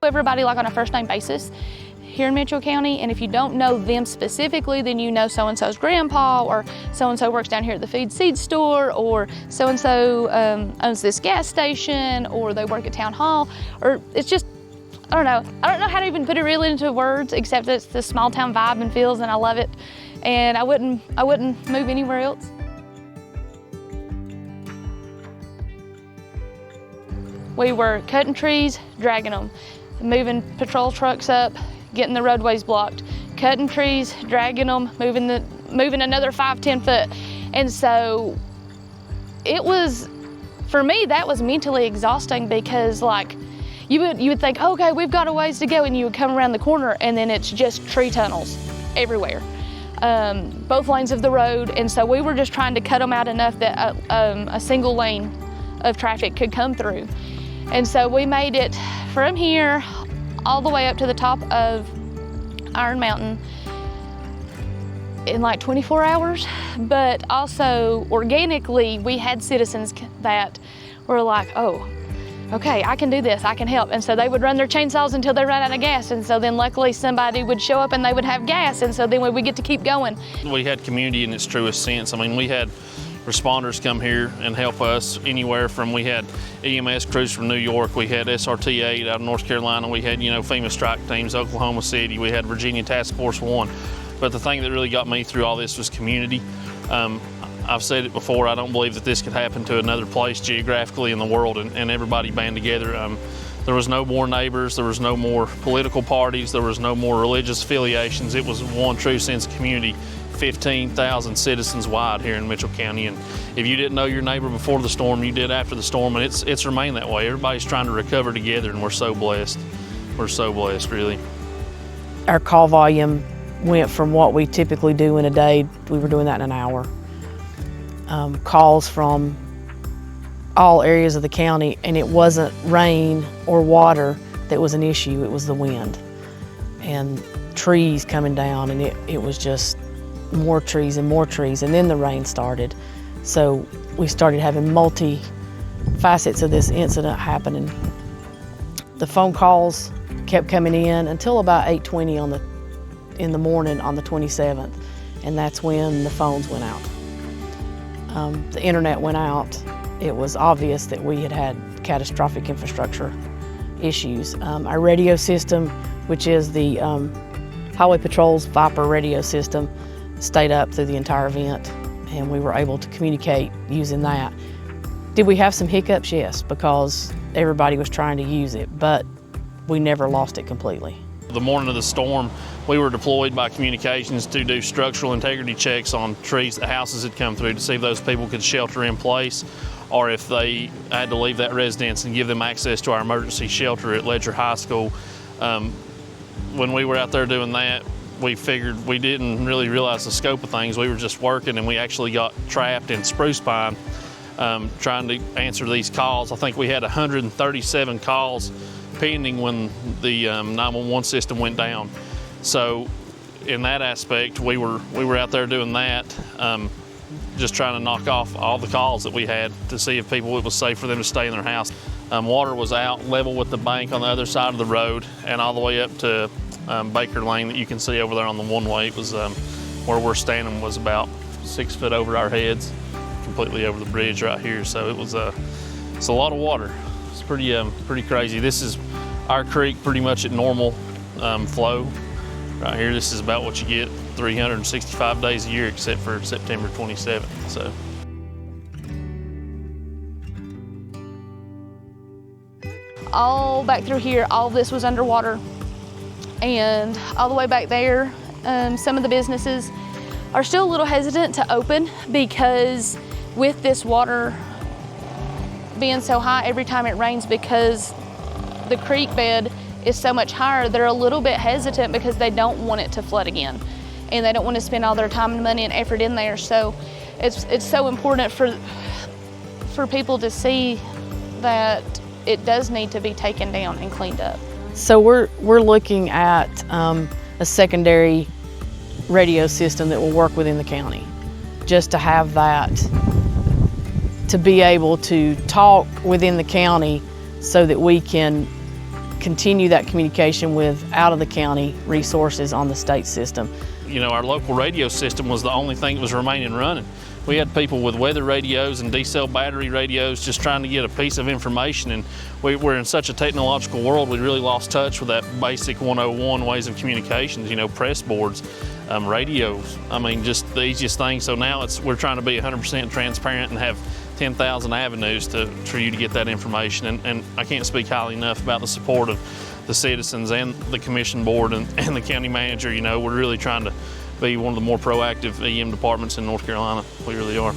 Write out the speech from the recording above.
everybody like on a first name basis here in Mitchell County, and if you don't know them specifically, then you know so-and-so's grandpa, or so-and-so works down here at the feed seed store, or so-and-so owns this gas station, or they work at town hall, or it's just, I don't know how to even put it really into words, except that it's the small town vibe and feels, and I love it, and I wouldn't move anywhere else. We were cutting trees, dragging them, moving patrol trucks up, getting the roadways blocked, cutting trees, dragging them, moving another 5-10 foot. And so it was, for me, that was mentally exhausting, because like you would think, okay, we've got a ways to go, and you would come around the corner and then it's just tree tunnels everywhere, both lanes of the road. And so we were just trying to cut them out enough that a single lane of traffic could come through. And so we made it from here all the way up to the top of Iron Mountain in like 24 hours. But also organically, we had citizens that were like, oh, okay, I can do this, I can help. And so they would run their chainsaws until they ran out of gas. And so then luckily somebody would show up and they would have gas. And so then we would get to keep going. We had community in its truest sense. I mean, we had responders come here and help us anywhere from, we had EMS crews from New York, we had SRT 8 out of North Carolina, we had, FEMA strike teams, Oklahoma City, we had Virginia Task Force 1. But the thing that really got me through all this was community. I've said it before, I don't believe that this could happen to another place geographically in the world, and everybody band together. There was no more neighbors, there was no more political parties, there was no more religious affiliations. It was one true sense of community. 15,000 citizens wide here in Mitchell County, and if you didn't know your neighbor before the storm, you did after the storm, and it's remained that way. Everybody's trying to recover together, and we're so blessed. We're so blessed, really. Our call volume went from what we typically do in a day, we were doing that in an hour. Calls from all areas of the county, and it wasn't rain or water that was an issue, it was the wind and trees coming down, and it was just more trees, and then the rain started. So we started having multi-facets of this incident happening. The phone calls kept coming in until about 8:20 in the morning on the 27th, and that's when the phones went out. The internet went out. It was obvious that we had catastrophic infrastructure issues. Our radio system, which is the Highway Patrol's Viper radio system, stayed up through the entire event, and we were able to communicate using that. Did we have some hiccups? Yes, because everybody was trying to use it, but we never lost it completely. The morning of the storm, we were deployed by communications to do structural integrity checks on trees that houses had come through to see if those people could shelter in place, or if they had to leave that residence, and give them access to our emergency shelter at Ledger High School. When we were out there doing that, we figured we didn't really realize the scope of things. We were just working, and we actually got trapped in spruce pine trying to answer these calls. I think we had 137 calls pending when the 911 system went down. So in that aspect, we were out there doing that, just trying to knock off all the calls that we had to see if it was safe for them to stay in their house. Water was out level with the bank on the other side of the road, and all the way up to Baker Lane that you can see over there on the one-way. It was where we're standing was about 6 foot over our heads, completely over the bridge right here. So it's a lot of water. It's pretty crazy. This is our creek pretty much at normal flow. Right here, this is about what you get 365 days a year except for September 27th. So. All back through here, all of this was underwater. And all the way back there, some of the businesses are still a little hesitant to open, because with this water being so high every time it rains, because the creek bed is so much higher, they're a little bit hesitant because they don't want it to flood again, and they don't want to spend all their time and money and effort in there. So it's so important for people to see that it does need to be taken down and cleaned up. So we're looking at a secondary radio system that will work within the county, just to have that, to be able to talk within the county so that we can continue that communication with out of the county resources on the state system. You know, our local radio system was the only thing that was remaining running. We had people with weather radios and D-cell battery radios just trying to get a piece of information, and we're in such a technological world, we really lost touch with that basic 101 ways of communications, you know, press boards, radios, I mean, just the easiest thing. So now we're trying to be 100% transparent and have 10,000 avenues for you to get that information, and I can't speak highly enough about the support of the citizens and the commission board and the county manager. You know, we're really trying to be one of the more proactive EM departments in North Carolina. We really are.